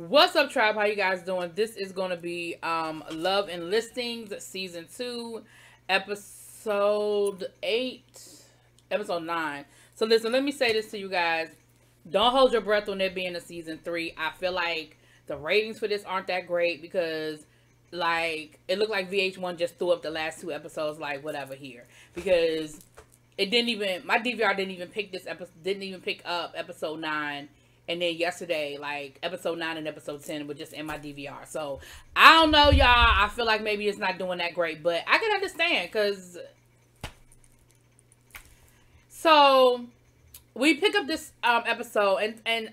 What's up, tribe? How you guys doing? This is going to be Love and Listings season 2, episode 9. So listen, let me say this to you guys. Don't hold your breath on it being a season 3. I feel like the ratings for this aren't that great because like it looked like VH1 just threw up the last 2 episodes like whatever here, because it didn't even, my DVR didn't even pick this episode, didn't even pick up episode 9. And then yesterday, like, episode 9 and episode 10 were just in my DVR. So, I don't know, y'all. I feel like maybe it's not doing that great. But I can understand, because... So, we pick up this episode, and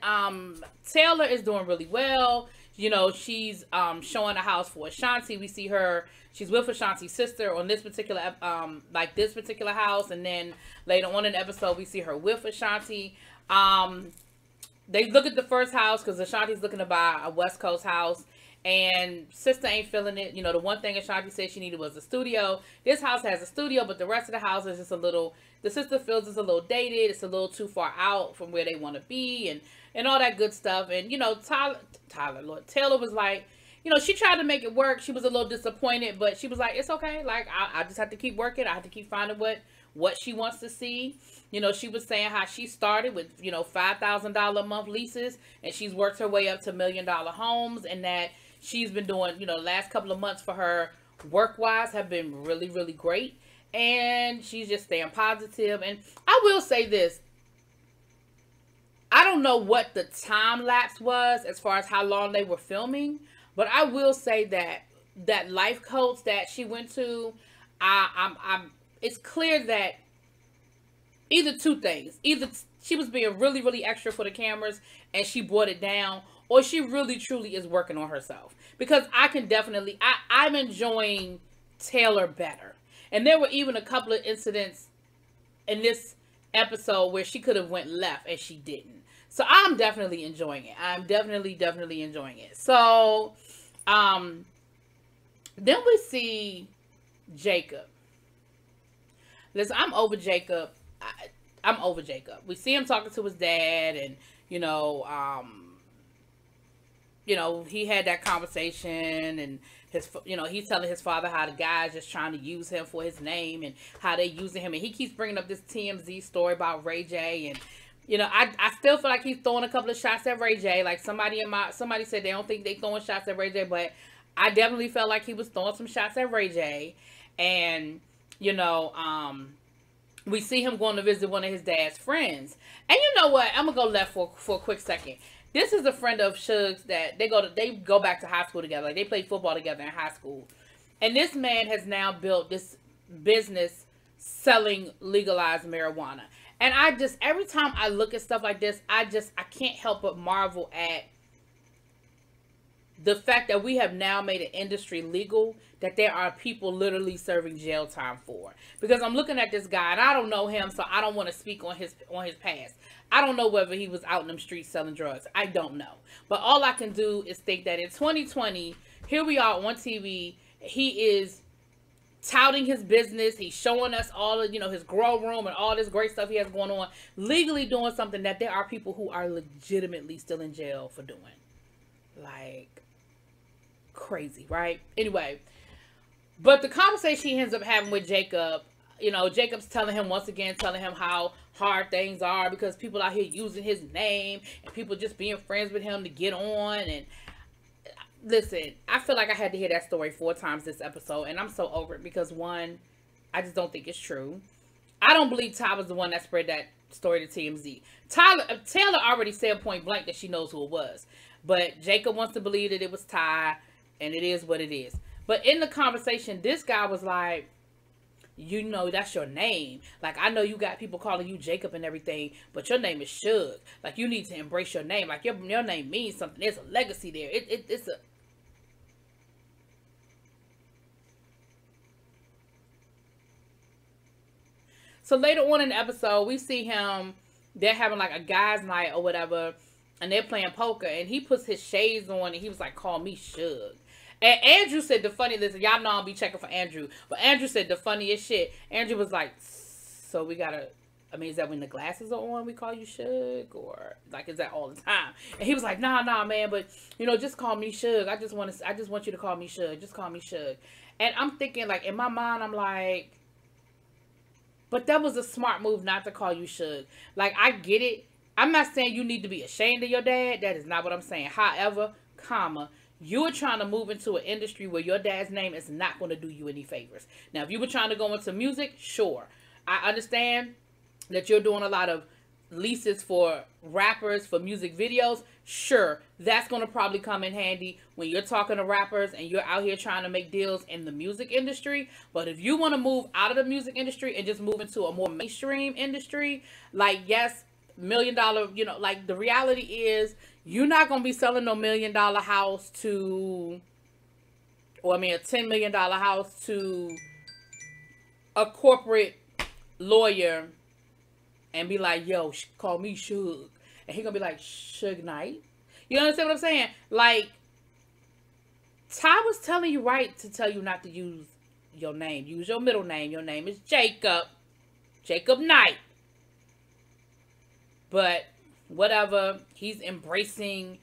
Taylor is doing really well. You know, she's showing a house for Ashanti. We see her... She's with Ashanti's sister on this particular, this particular house. And then later on in the episode, we see her with Ashanti. They look at the first house because Ashanti's looking to buy a West Coast house. And sister ain't feeling it. You know, the one thing Ashanti said she needed was a studio. This house has a studio, but the rest of the house is just a little... The sister feels it's a little dated. It's a little too far out from where they want to be. And all that good stuff. And, you know, Taylor was like... You know, she tried to make it work. She was a little disappointed, but she was like, it's okay. Like, I just have to keep working. I have to keep finding what she wants to see. You know, she was saying how she started with, you know, $5,000 a month leases, and she's worked her way up to $1 million homes, and that she's been doing, you know, the last couple of months for her work-wise have been really, really great. And she's just staying positive. And I will say this. I don't know what the time lapse was as far as how long they were filming. But I will say that life coach that she went to, it's clear that either two things. Either she was being really, really extra for the cameras and she brought it down, or she really, truly is working on herself. Because I can definitely, I'm enjoying Taylor better. And there were even a couple of incidents in this episode where she could have went left and she didn't. So I'm definitely enjoying it. I'm definitely enjoying it. So, then we see Jacob. Listen, I'm over Jacob. I'm over Jacob. We see him talking to his dad, and you know, he had that conversation, and he's telling his father how the guy's just trying to use him for his name, and how they using him, and he keeps bringing up this TMZ story about Ray J, and you know, I still feel like he's throwing a couple of shots at Ray J. Like somebody said they don't think they throwing shots at Ray J, but I definitely felt like he was throwing some shots at Ray J. And you know, we see him going to visit one of his dad's friends. And you know what? I'm gonna go left for a quick second. This is a friend of Suge's that they go back to high school together. Like they played football together in high school. And this man has now built this business selling legalized marijuana. And I just, every time I look at stuff like this, I can't help but marvel at the fact that we have now made an industry legal that there are people literally serving jail time for. Because I'm looking at this guy, and I don't know him, so I don't want to speak on his past. I don't know whether he was out in them streets selling drugs. I don't know. But all I can do is think that in 2020, here we are on TV, he is touting his business. He's showing us all of, you know, his grow room and all this great stuff he has going on, legally doing something that there are people who are legitimately still in jail for doing. Like, crazy, right? Anyway, but the conversation he ends up having with Jacob, you know, Jacob's telling him how hard things are because people out here using his name and people just being friends with him to get on. And listen, I feel like I had to hear that story 4 times this episode, and I'm so over it because, one, I just don't think it's true. I don't believe Ty was the one that spread that story to TMZ. Taylor already said point blank that she knows who it was, but Jacob wants to believe that it was Ty, and it is what it is. But in the conversation, this guy was like, you know, that's your name. Like, I know you got people calling you Jacob and everything, but your name is Suge. Like, you need to embrace your name. Like, your name means something. There's a legacy there. It's a... So later on in the episode, we see him, they're having like a guy's night or whatever, and they're playing poker, and he puts his shades on, and he was like, call me Suge. And Andrew said the funny, listen, y'all know I'll be checking for Andrew, but Andrew said the funniest shit. Andrew was like, so we gotta I mean, is that when the glasses are on we call you Suge, or like is that all the time? And he was like, nah, man, but you know, just call me Suge. I just want you to call me Suge. Just call me Suge. And I'm thinking, like, in my mind, I'm like, but that was a smart move not to call you Suge. Like, I get it. I'm not saying you need to be ashamed of your dad. That is not what I'm saying. However, you were trying to move into an industry where your dad's name is not going to do you any favors. Now, if you were trying to go into music, sure. I understand that you're doing a lot of leases for rappers for music videos. Sure, that's going to probably come in handy when you're talking to rappers and you're out here trying to make deals in the music industry. But if you want to move out of the music industry and just move into a more mainstream industry, like, yes, $1 million, you know, like, the reality is you're not going to be selling no $1 million house to, or I mean a $10 million house to a corporate lawyer and be like, yo, call me Suge. And he gonna be like, Suge Knight. You understand what I'm saying? Like, Ty was telling you right to tell you not to use your name. Use your middle name. Your name is Jacob. Jacob Knight. But whatever. He's embracing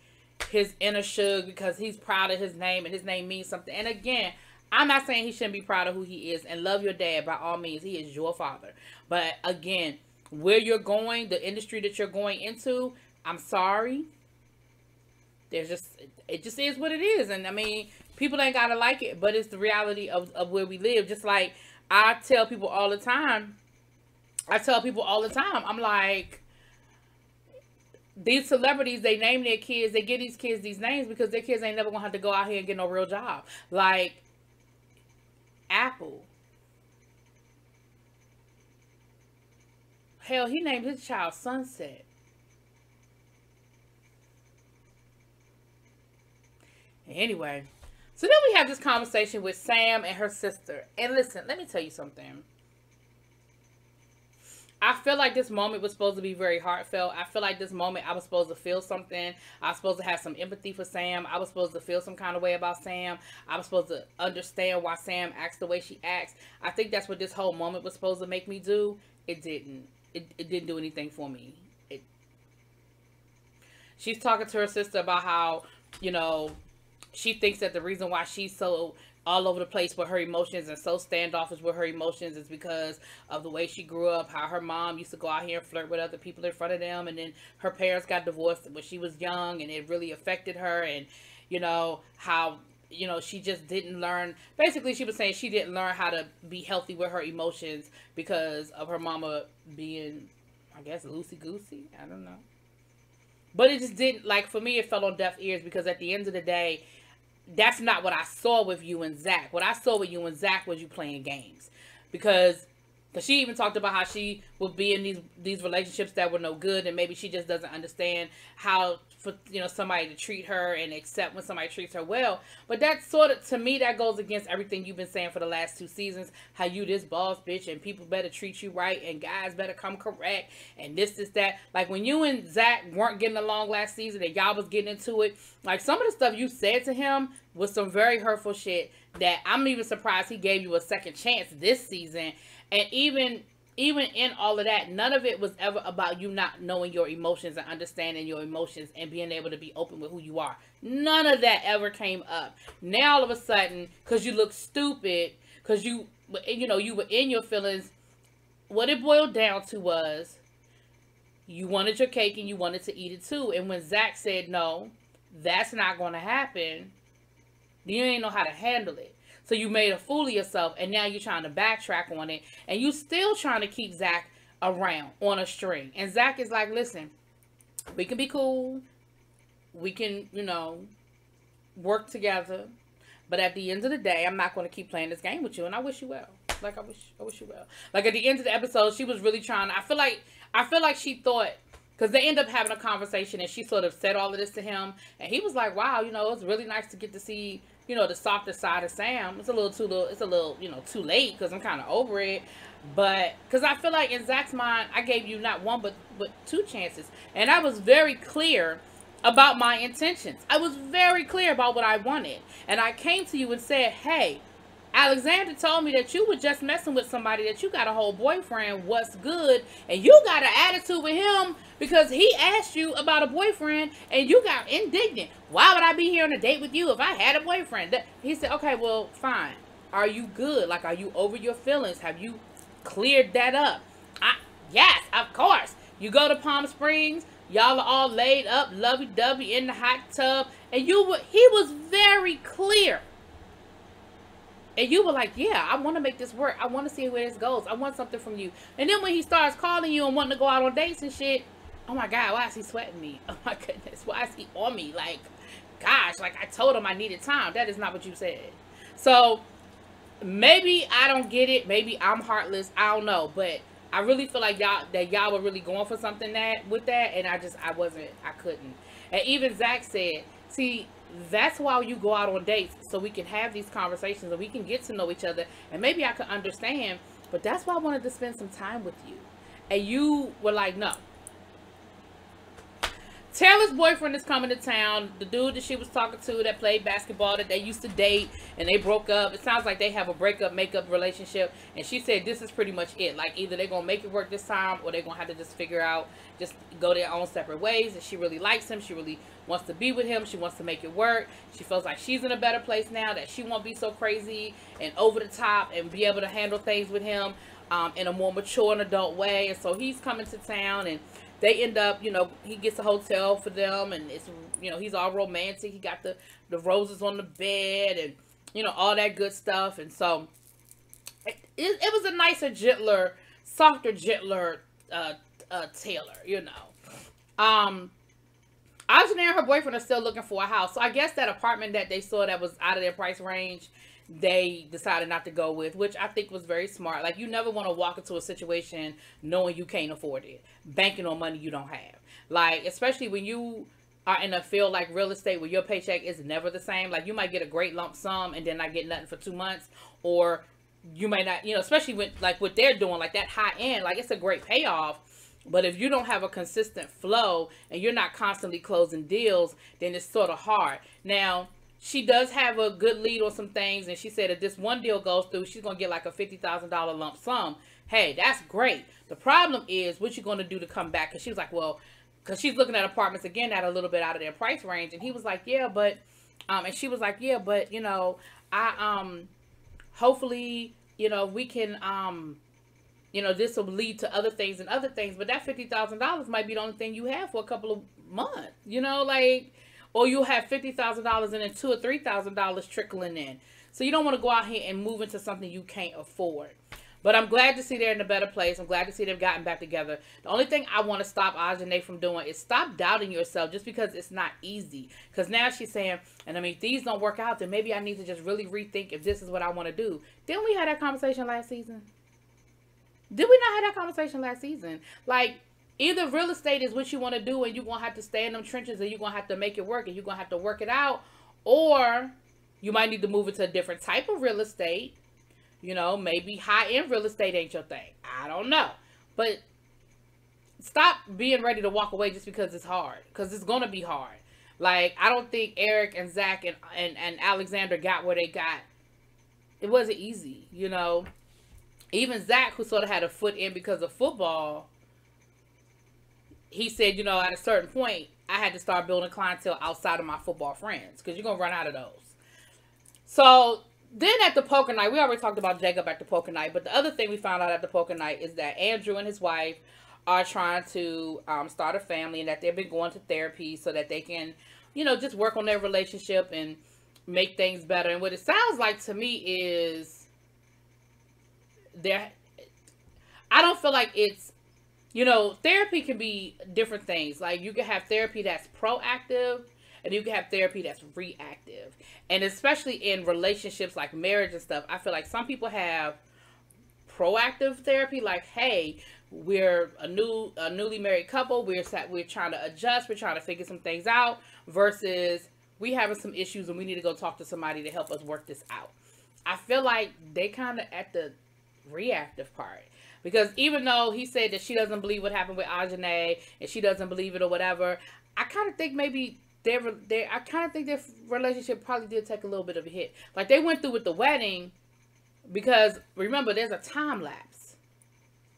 his inner Suge because he's proud of his name and his name means something. And again, I'm not saying he shouldn't be proud of who he is, and love your dad by all means. He is your father. But again, where you're going, the industry that you're going into, I'm sorry. It just is what it is. And I mean, people ain't gotta like it, but it's the reality of where we live. Just like I tell people all the time, I'm like, these celebrities, they name their kids, they give these kids these names because their kids ain't never gonna have to go out here and get no real job. Like Apple. Hell, he named his child Sunset. Anyway, so then we have this conversation with Sam and her sister. And listen, let me tell you something. I feel like this moment was supposed to be very heartfelt. I feel like this moment I was supposed to feel something. I was supposed to have some empathy for Sam. I was supposed to feel some kind of way about Sam. I was supposed to understand why Sam acts the way she acts. I think that's what this whole moment was supposed to make me do. It didn't. It didn't do anything for me. She's talking to her sister about how, you know, she thinks that the reason why she's so all over the place with her emotions and so standoffish with her emotions is because of the way she grew up, how her mom used to go out here and flirt with other people in front of them, and then her parents got divorced when she was young and it really affected her, and, you know, how, you know, she just didn't learn. Basically, she was saying she didn't learn how to be healthy with her emotions because of her mama being, I guess, loosey-goosey. I don't know. But it just didn't, like, for me, it fell on deaf ears because at the end of the day, that's not what I saw with you and Zach. What I saw with you and Zach was you playing games. Because she even talked about how she would be in these relationships that were no good, and maybe she just doesn't understand how for, you know, somebody to treat her and accept when somebody treats her well. But that sort of, to me, that goes against everything you've been saying for the last 2 seasons. How you this boss bitch and people better treat you right and guys better come correct and this, that. Like when you and Zach weren't getting along last season and y'all was getting into it, like some of the stuff you said to him was some very hurtful shit that I'm even surprised he gave you a second chance this season. And even in all of that, none of it was ever about you not knowing your emotions and understanding your emotions and being able to be open with who you are. None of that ever came up. Now all of a sudden, because you look stupid, because you were in your feelings, what it boiled down to was you wanted your cake and you wanted to eat it too. And when Zach said, no, that's not going to happen, you ain't know how to handle it. So you made a fool of yourself, and now you're trying to backtrack on it, and you still trying to keep Zach around on a string. And Zach is like, listen, we can be cool. We can, you know, work together. But at the end of the day, I'm not going to keep playing this game with you, and I wish you well. Like, I wish you well. Like, at the end of the episode, she was really trying. I feel like she thought, because they end up having a conversation, and she sort of said all of this to him, and he was like, wow, you know, it's really nice to get to see, you know, the softer side of Sam. It's a little, you know, too late because I'm kind of over it. But because I feel like in Zach's mind, I gave you not one but 2 chances, and I was very clear about my intentions. I was very clear about what I wanted, and I came to you and said, hey, Alexander told me that you were just messing with somebody, that you got a whole boyfriend. What's good? And you got an attitude with him because he asked you about a boyfriend and you got indignant. Why would I be here on a date with you if I had a boyfriend? He said, okay, well, fine. Are you good? Like, are you over your feelings? Have you cleared that up? Yes, of course. You go to Palm Springs. Y'all are all laid up, lovey-dovey in the hot tub. And he was very clear. And you were like, yeah, I want to make this work. I want to see where this goes. I want something from you. And then when he starts calling you and wanting to go out on dates and shit, oh my God, why is he sweating me? Oh my goodness, why is he on me? Like, gosh, like I told him I needed time. That is not what you said. So maybe I don't get it. Maybe I'm heartless. I don't know. But I really feel like y'all were really going for something with that. And I couldn't. And even Zach said, see, that's why you go out on dates, so we can have these conversations and we can get to know each other, and maybe I could understand, but that's why I wanted to spend some time with you. And you were like, no. Taylor's boyfriend is coming to town. The dude that she was talking to that played basketball, that they used to date and they broke up. It sounds like they have a makeup relationship. And she said this is pretty much it. Like, either they're going to make it work this time or they're going to have to just figure out, just go their own separate ways. And she really likes him. She really wants to be with him. She wants to make it work. She feels like she's in a better place now, that she won't be so crazy and over the top and be able to handle things with him in a more mature and adult way. And so he's coming to town, and they end up, he gets a hotel for them, and it's, he's all romantic. He got the roses on the bed and, all that good stuff. And so it was a nicer, gentler, softer, gentler Taylor, Ajane and her boyfriend are still looking for a house. So I guess that apartment that they saw that was out of their price range, they decided not to go with, which I think was very smart. Like, you never want to walk into a situation knowing you can't afford it, banking on money you don't have. Like, especially when you are in a field like real estate where your paycheck is never the same. Like, you might get a great lump sum and then not get nothing for 2 months, or you might not, especially with like what they're doing, like that high end, like it's a great payoff. But if you don't have a consistent flow and you're not constantly closing deals, then it's sort of hard. Now, she does have a good lead on some things, and she said if this one deal goes through, she's going to get like a $50,000 lump sum. Hey, that's great. The problem is what you're going to do to come back, because she was like, well, because she's looking at apartments again that are a little bit out of their price range. And he was like, yeah, but, and she was like, yeah, but, hopefully, we can, this will lead to other things and other things, but that $50,000 might be the only thing you have for a couple of months, or you'll have $50,000 and then $2,000 or $3,000 trickling in. So you don't want to go out here and move into something you can't afford. But I'm glad to see they're in a better place. I'm glad to see they've gotten back together. The only thing I want to stop Ajane from doing is stop doubting yourself just because it's not easy. Because now she's saying, and if these don't work out, then maybe I need to just really rethink if this is what I want to do. Didn't we have that conversation last season? Did we not have that conversation last season? Like, either real estate is what you want to do and you're going to have to stay in them trenches and you're going to have to make it work and you're going to have to work it out. Or you might need to move into a different type of real estate. Maybe high-end real estate ain't your thing. I don't know. But stop being ready to walk away just because it's hard. Because it's going to be hard. Like, I don't think Eric and Zach and Alexander got where they got. It wasn't easy, Even Zach, who sort of had a foot in because of football, he said, at a certain point, I had to start building clientele outside of my football friends because you're going to run out of those. So then at the poker night, we already talked about Jacob at the poker night, but the other thing we found out at the poker night is that Andrew and his wife are trying to start a family, and that they've been going to therapy so that they can, just work on their relationship and make things better. And what it sounds like to me is I don't feel like it's, therapy can be different things. Like, you can have therapy that's proactive and you can have therapy that's reactive. And especially in relationships like marriage and stuff, I feel like some people have proactive therapy, like, hey, we're a newly married couple, we're trying to adjust, we're trying to figure some things out, versus we having some issues and we need to go talk to somebody to help us work this out. I feel like they kind of at the reactive part, because even though he said that she doesn't believe what happened with Ajane and she doesn't believe it or whatever, I kind of think maybe I kind of think their relationship probably did take a little bit of a hit. Like, they went through with the wedding, Because remember, there's a time lapse.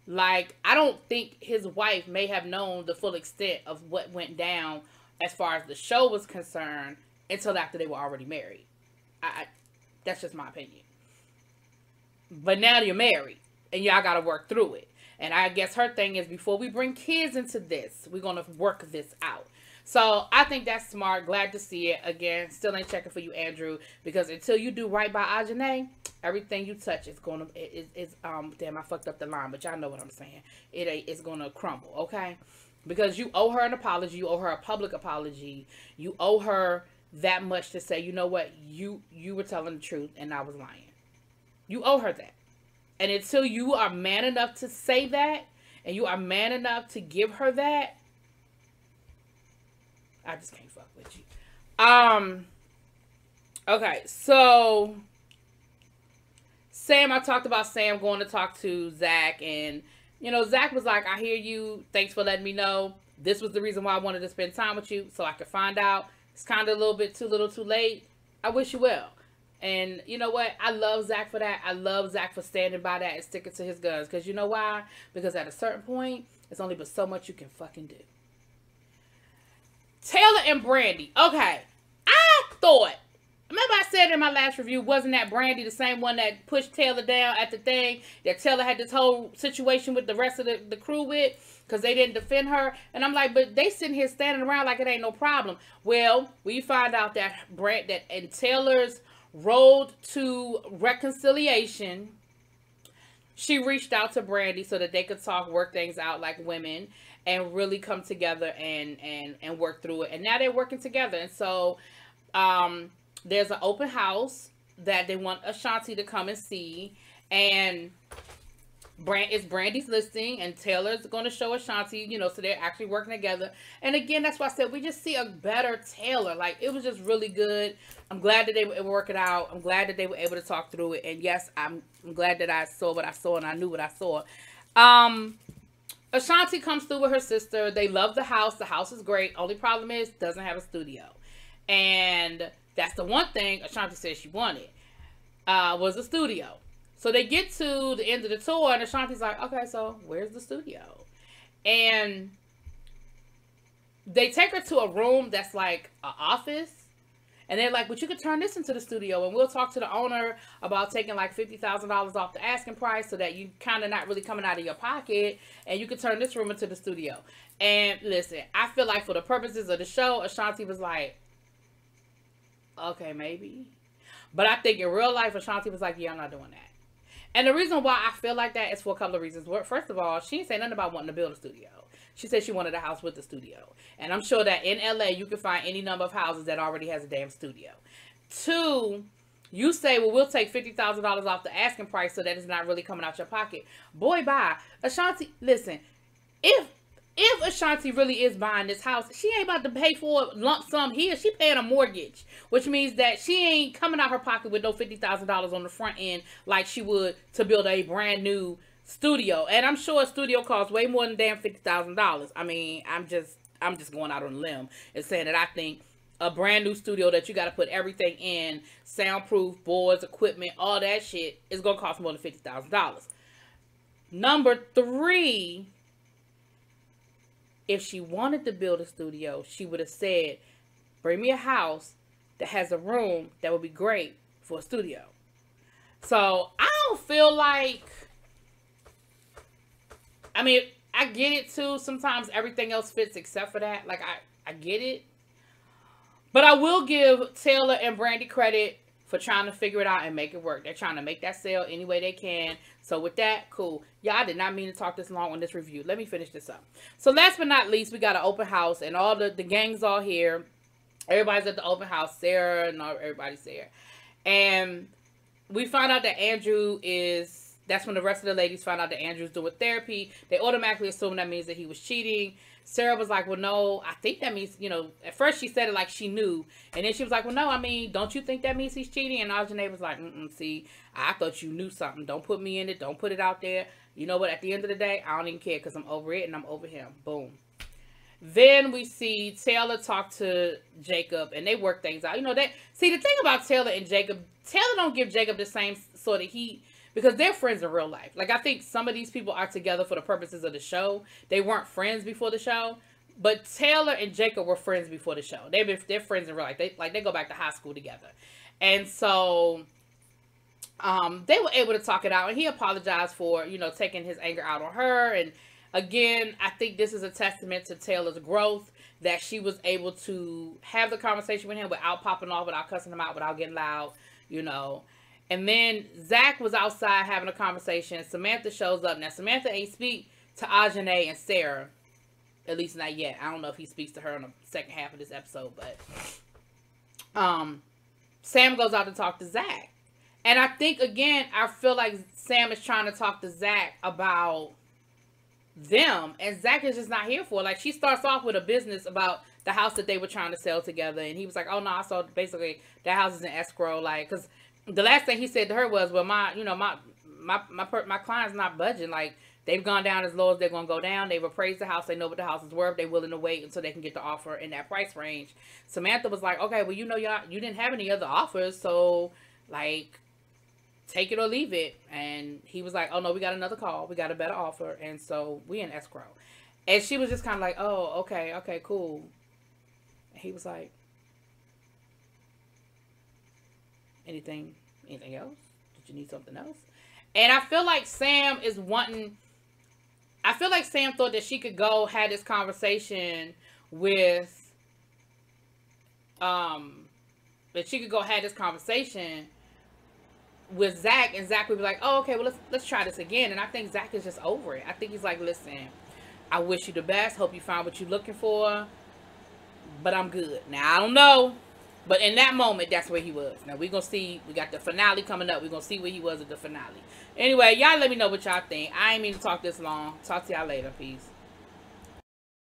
Like, I don't think his wife may have known the full extent of what went down as far as the show was concerned until after they were already married. That's just my opinion. But now you're married and y'all got to work through it. And I guess her thing is, before we bring kids into this, we're going to work this out. So I think that's smart. Glad to see it. Again, still ain't checking for you, Andrew, because until you do right by Ajane, everything you touch is gonna damn, I fucked up the line, but y'all know what I'm saying. It's gonna crumble, okay? Because you owe her an apology, you owe her a public apology, you owe her that much to say, you know what, you were telling the truth and I was lying. You owe her that. And until you are man enough to say that, and you are man enough to give her that, I just can't fuck with you. Okay, so Sam, I talked about Sam going to talk to Zach, and Zach was like, I hear you, thanks for letting me know. This was the reason why I wanted to spend time with you, so I could find out. It's kind of a little bit too little too late. I wish you well. And you know what? I love Zach for that. I love Zach for standing by that and sticking to his guns. Because you know why? Because at a certain point, it's only but so much you can fucking do. Taylor and Brandy. Okay. I thought, remember I said in my last review, wasn't that Brandy the same one that pushed Taylor down at the thing that Taylor had this whole situation with the rest of the crew with? Because they didn't defend her. And I'm like, but they sitting here standing around like it ain't no problem. Well, we find out that in Taylor's road to reconciliation, she reached out to Brandy so that they could talk, work things out like women, and really come together and work through it. And now they're working together. And so there's an open house that they want Ashanti to come and see. And it's Brandy's listing, and Taylor's going to show Ashanti, so they're actually working together. And again, that's why I said we just see a better Taylor. Like, it was just really good. I'm glad that they were working out. I'm glad that they were able to talk through it. And yes, I'm glad that I saw what I saw and I knew what I saw. Ashanti comes through with her sister. They love the house. The house is great. Only problem is, doesn't have a studio. And that's the one thing Ashanti said she wanted, was a studio. So they get to the end of the tour, and Ashanti's like, okay, so where's the studio? And they take her to a room that's like an office. And they're like, but you could turn this into the studio, and we'll talk to the owner about taking like $50,000 off the asking price so that you kind of not really coming out of your pocket, and you could turn this room into the studio. And listen, I feel like for the purposes of the show, Ashanti was like, okay, maybe. But I think in real life, Ashanti was like, yeah, I'm not doing that. And the reason why I feel like that is for a couple of reasons. First of all, she didn't say nothing about wanting to build a studio. She said she wanted a house with a studio. And I'm sure that in LA, you can find any number of houses that already has a damn studio. Two, you say, well, we'll take $50,000 off the asking price so that it's not really coming out your pocket. Boy, bye. Ashanti, listen, if Ashanti really is buying this house, she ain't about to pay for a lump sum here. She paying a mortgage, which means that she ain't coming out her pocket with no $50,000 on the front end like she would to build a brand new studio. And I'm sure a studio costs way more than damn $50,000. I mean, I'm just going out on a limb and saying that I think a brand new studio that you got to put everything in, soundproof, boards, equipment, all that shit, is going to cost more than $50,000. Number three, if she wanted to build a studio, she would have said, bring me a house that has a room that would be great for a studio. So I don't feel like, I mean, I get it too. Sometimes everything else fits except for that. Like, I get it. But I will give Taylor and Brandy credit for trying to figure it out and make it work. They're trying to make that sale any way they can. So with that, cool. Yeah, I did not mean to talk this long on this review. Let me finish this up. So last but not least, we got an open house, and all the gang's all here. Everybody's at the open house. Sarah and everybody's there. And we find out that Andrew is, that's when the rest of the ladies find out that Andrew's doing therapy. They automatically assume that means that he was cheating. Sarah was like, well, no, I think that means, at first she said it like she knew. And then she was like, well, no, I mean, don't you think that means he's cheating? And Ajane was like, see, I thought you knew something. Don't put me in it. Don't put it out there. You know what? At the end of the day, I don't even care because I'm over it and I'm over him. Boom. Then we see Taylor talk to Jacob and they work things out. See, the thing about Taylor and Jacob, Taylor don't give Jacob the same sort of heat because they're friends in real life. Like, I think some of these people are together for the purposes of the show. They weren't friends before the show. But Taylor and Jacob were friends before the show. They're friends in real life. They go back to high school together. And so they were able to talk it out. And he apologized for, you know, taking his anger out on her. And again, I think this is a testament to Taylor's growth, that she was able to have the conversation with him without popping off, without cussing him out, without getting loud, you know. And then Zach was outside having a conversation. Samantha shows up. Now, Samantha ain't speak to Ajane and Sarah. At least not yet. I don't know if he speaks to her in the second half of this episode, but Sam goes out to talk to Zach. And I think, again, I feel like Sam is trying to talk to Zach about them, and Zach is just not here for it. Like, she starts off with a business about the house that they were trying to sell together, and he was like, oh, no, I saw basically that house is in escrow, like, because the last thing he said to her was, well, my client's not budging, like, they've gone down as low as they're going to go down. They've appraised the house. They know what the house is worth. They're willing to wait until they can get the offer in that price range. Samantha was like, okay, well, you know, you didn't have any other offers. So, like, take it or leave it. And he was like, oh, no, we got another call. We got a better offer. And so we in escrow. And she was just kind of like, oh, okay, cool. And he was like, anything else? Did you need something else? And I feel like Sam is wanting... I feel like Sam thought that she could go have this conversation with, Zach, and Zach would be like, oh, okay, well, let's try this again. And I think Zach is just over it. I think he's like, listen, I wish you the best. Hope you find what you're looking for, but I'm good. Now, I don't know, but in that moment, that's where he was. Now, we're going to see. We got the finale coming up. We're going to see where he was at the finale. Anyway, y'all let me know what y'all think. I ain't mean to talk this long. Talk to y'all later. Peace.